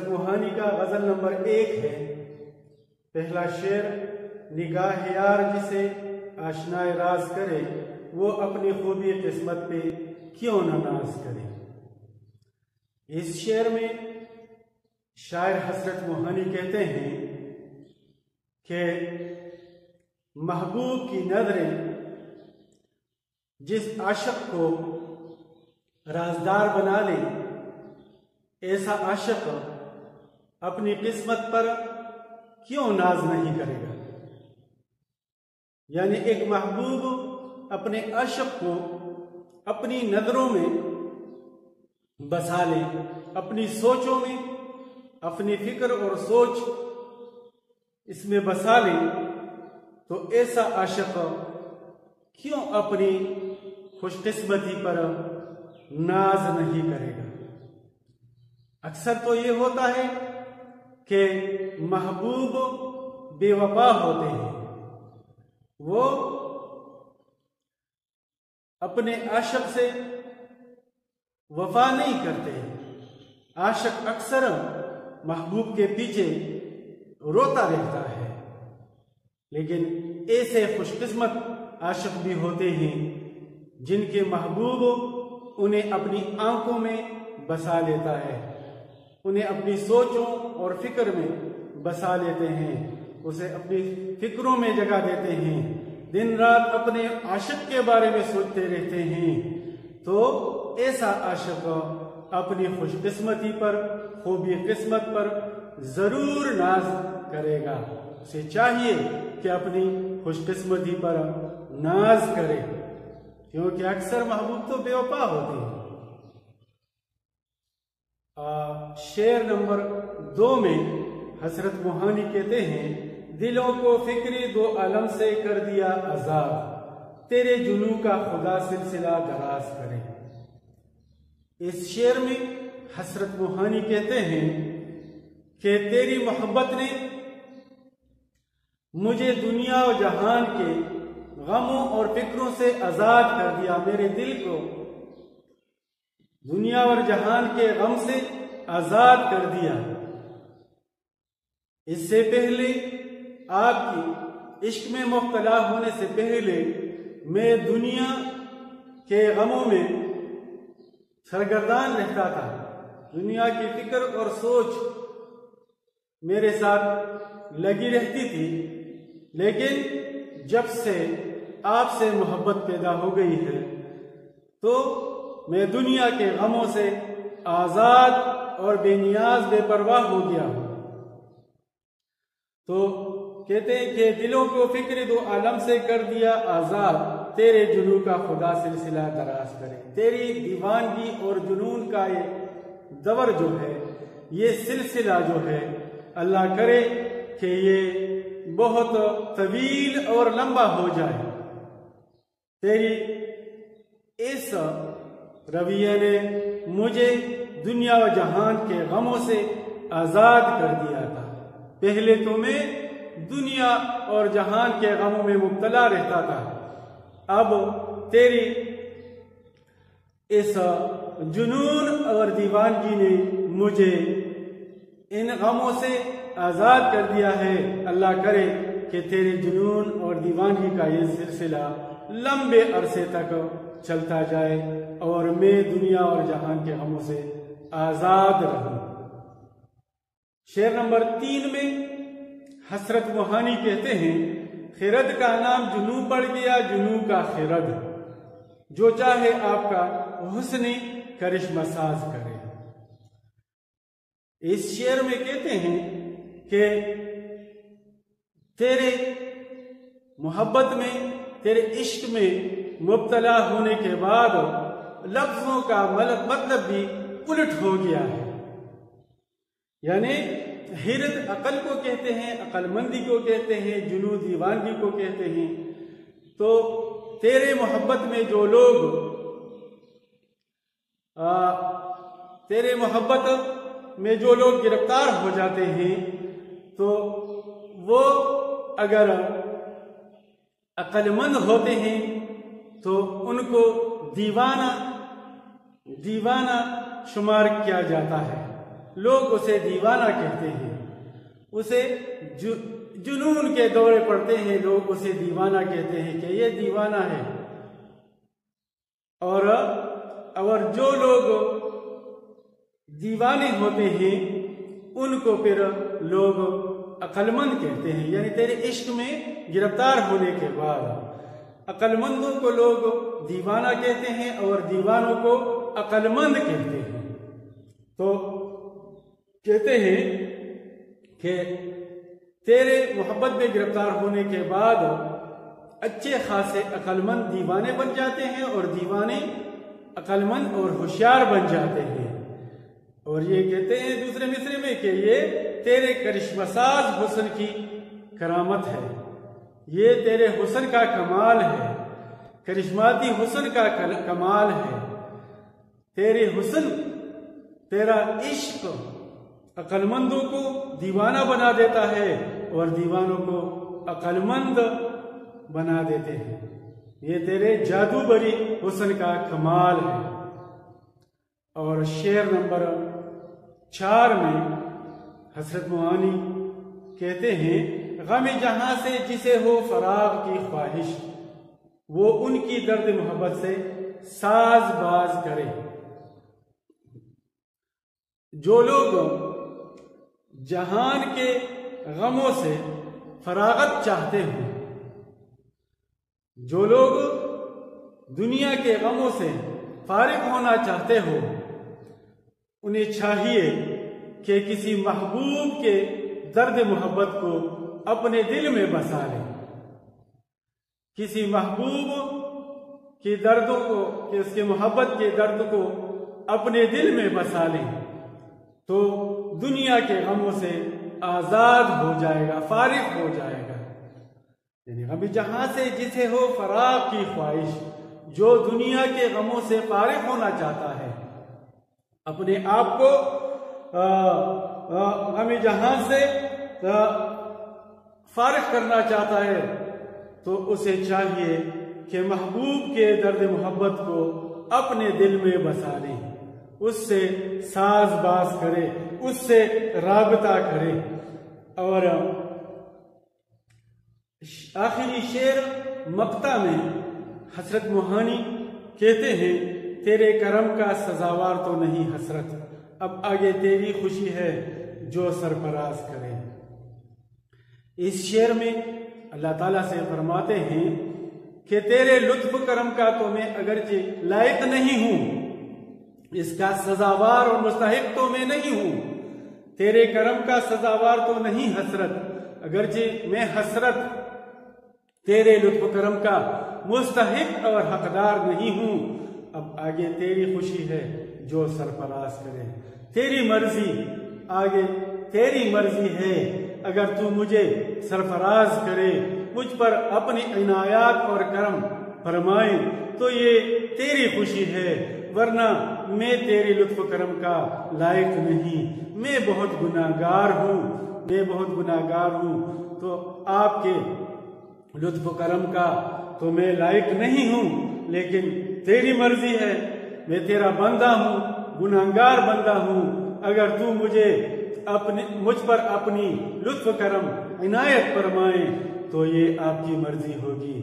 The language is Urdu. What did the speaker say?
روحانی کا غزل نمبر 1 ہے۔ پہلا شعر: نگاہ یار جسے آشنائے راز کرے، وہ اپنی خوبی قسمت پہ کیوں نہ ناز کرے۔ اس شعر میں شاعر حضرت موہانی کہتے ہیں کہ محبوب کی نظریں جس عاشق کو رازدار بنا لیں، ایسا عاشق اپنی قسمت پر کیوں ناز نہیں کرے گا۔ یعنی ایک محبوب اپنے عاشق کو اپنی نظروں میں بسا لے، اپنی سوچوں میں، اپنی فکر اور سوچ اس میں بسا لے، تو ایسا عاشق کیوں اپنی خوش قسمتی پر ناز نہیں کرے گا۔ اکثر تو یہ ہوتا ہے کہ محبوب بے وفا ہوتے ہیں، وہ اپنے عاشق سے وفا نہیں کرتے۔ عاشق اکثر محبوب کے پیچھے روتا رہتا ہے، لیکن ایسے خوش قسمت عاشق بھی ہوتے ہیں جن کے محبوب انہیں اپنی آنکھوں میں بسا لیتا ہے، انہیں اپنی سوچوں اور فکر میں بسا لیتے ہیں، اسے اپنی فکروں میں جگہ دیتے ہیں، دن رات اپنے عاشق کے بارے میں سوچتے رہتے ہیں۔ تو ایسا عاشق اپنی خوش قسمتی پر، خوبی قسمت پر ضرور ناز کرے گا۔ اسے چاہیے کہ اپنی خوش قسمتی پر ناز کرے، کیونکہ اکثر محبوب تو بے وفا ہوتے ہیں۔ شعر نمبر 2 میں حضرت موہانی کہتے ہیں: دلوں کو فکری دو عالم سے کر دیا آزاد، تیرے جنوں کا خدا سلسلہ دراز کرے۔ اس شعر میں حضرت موہانی کہتے ہیں کہ تیری محبت نے مجھے دنیا و جہان کے غموں اور فکروں سے آزاد کر دیا، میرے دل کو دنیا اور جہان کے غم سے آزاد کر دیا۔ اس سے پہلے، آپ کی عشق میں مبتلا ہونے سے پہلے، میں دنیا کے غموں میں سرگردان رہتا تھا، دنیا کی فکر اور سوچ میرے ساتھ لگی رہتی تھی، لیکن جب سے آپ سے محبت پیدا ہو گئی ہے تو میں دنیا کے غموں سے آزاد اور بے نیاز، بے پرواہ ہو گیا ہوں۔ تو کہتے ہیں کہ دلوں کو فکر دو عالم سے کر دیا آزاد، تیرے جنوں کا خدا سلسلہ دراز کرے۔ تیری دیوانگی اور جنون کا یہ دور جو ہے، یہ سلسلہ جو ہے، اللہ کرے کہ یہ بہت طویل اور لمبا ہو جائے۔ تیری اس رویے نے مجھے دنیا و جہان کے غموں سے آزاد کر دیا تھا۔ پہلے تو میں دنیا اور جہان کے غموں میں مبتلا رہتا تھا، اب تیری اس جنون اور دیوانگی نے مجھے ان غموں سے آزاد کر دیا ہے۔ اللہ کرے کہ تیرے جنون اور دیوانگی کا یہ سلسلہ لمبے عرصے تک چلتا جائے اور میں دنیا اور جہان کے غموں سے آزاد رہوں۔ شعر نمبر 3 میں حضرت موہانی کہتے ہیں: خرد کا نام جنوں پڑ گیا، جنوں کا خرد، جو چاہے آپ کا حسن کرشمہ ساز کرے۔ اس شعر میں کہتے ہیں کہ تیرے محبت میں، تیرے عشق میں مبتلا ہونے کے بعد لفظوں کا مطلب بھی الٹ ہو گیا ہے۔ یعنی حرد عقل کو کہتے ہیں، عقل مندی کو کہتے ہیں، جنوں دیوانگی کو کہتے ہیں۔ تو تیرے محبت میں جو لوگ تیرے محبت میں جو لوگ گرفتار ہو جاتے ہیں، تو وہ اگر عقل مند ہوتے ہیں تو ان کو دیوانہ شمار کیا جاتا ہے، لوگ اسے دیوانہ کہتے ہیں، اسے جنون کے دورے پڑتے ہیں، لوگ اسے دیوانہ کہتے ہیں کہ یہ دیوانہ ہے۔ اور جو لوگ دیوانے ہوتے ہیں ان کو پھر لوگ عقل مند کہتے ہیں، یعنی تیرے عشق میں گرفتار ہونے کے بعد عقل مندوں کو لوگ دیوانہ کہتے ہیں اور دیوانوں کو عقل مند کہتے ہیں۔ تو کہتے ہیں کہ تیرے محبت میں گرفتار ہونے کے بعد اچھے خاصے عقل مند دیوانے بن جاتے ہیں اور دیوانے عقل مند اور ہوشیار بن جاتے ہیں۔ اور یہ کہتے ہیں دوسرے مصرے میں کہ یہ تیرے کرشمہ ساز حسن کی کرامت ہے، یہ تیرے حسن کا کمال ہے، کرشماتی حسن کا کمال ہے۔ تیرے حسن، تیرا عشق عقل مندوں کو دیوانہ بنا دیتا ہے اور دیوانوں کو عقل مند بنا دیتے ہیں۔ یہ تیرے جادو بری حسن کا کمال ہے۔ اور شعر نمبر 4 میں حضرت معانی کہتے ہیں، غم جہاں سے جسے ہو فراغ کی خواہش، وہ ان کی درد محبت سے ساز باز کرے۔ جو لوگ جہان کے غموں سے فراغت چاہتے ہوں، جو لوگ دنیا کے غموں سے فارغ ہونا چاہتے ہو، انہیں چاہیے کہ کسی محبوب کے درد محبت کو اپنے دل میں بسا لیں، کسی محبوب کے دردوں کو، کہ اس کے محبت کے درد کو اپنے دل میں بسا لیں تو دنیا کے غموں سے آزاد ہو جائے گا، فارغ ہو جائے گا۔ یعنی غم جہاں سے جسے ہو فراغ کی خواہش، جو دنیا کے غموں سے فارغ ہونا چاہتا ہے، اپنے آپ کو غم جہاں سے فارغ کرنا چاہتا ہے، تو اسے چاہیے کہ محبوب کے درد محبت کو اپنے دل میں بسا لے، اس سے ساز باز کرے، اس سے رابطہ کرے۔ اور آخری شعر مقطع میں حضرت معانی کہتے ہیں، تیرے کرم کا سزاوار تو نہیں حسرت، اب آگے تیری خوشی ہے جو سرفراز کرے۔ اس شعر میں اللہ تعالیٰ سے فرماتے ہیں کہ تیرے لطف کرم کا تو میں اگرچہ لائق نہیں ہوں، اس کا سزاوار اور مستحق تو میں نہیں ہوں، تیرے کرم کا سزاوار تو نہیں حسرت، اگرچہ میں حسرت تیرے لطف کرم کا مستحق اور حقدار نہیں ہوں، اب آگے تیری خوشی ہے جو سرفراز کرے۔ تیری مرضی، آگے تیری مرضی ہے، اگر تو مجھے سرفراز کرے، مجھ پر اپنی عنایات اور کرم فرمائے تو یہ تیری خوشی ہے، ورنہ میں تیرے لطف کرم کا لائق نہیں، میں بہت گناہگار ہوں، میں بہت گناہگار ہوں، تو آپ کے لطف کرم کا تو میں لائق نہیں ہوں، لیکن تیری مرضی ہے، میں تیرا بندہ ہوں، گناہگار بندہ ہوں، اگر تو مجھ پر اپنی لطف کرم عنایت فرمائے تو یہ آپ کی مرضی ہوگی۔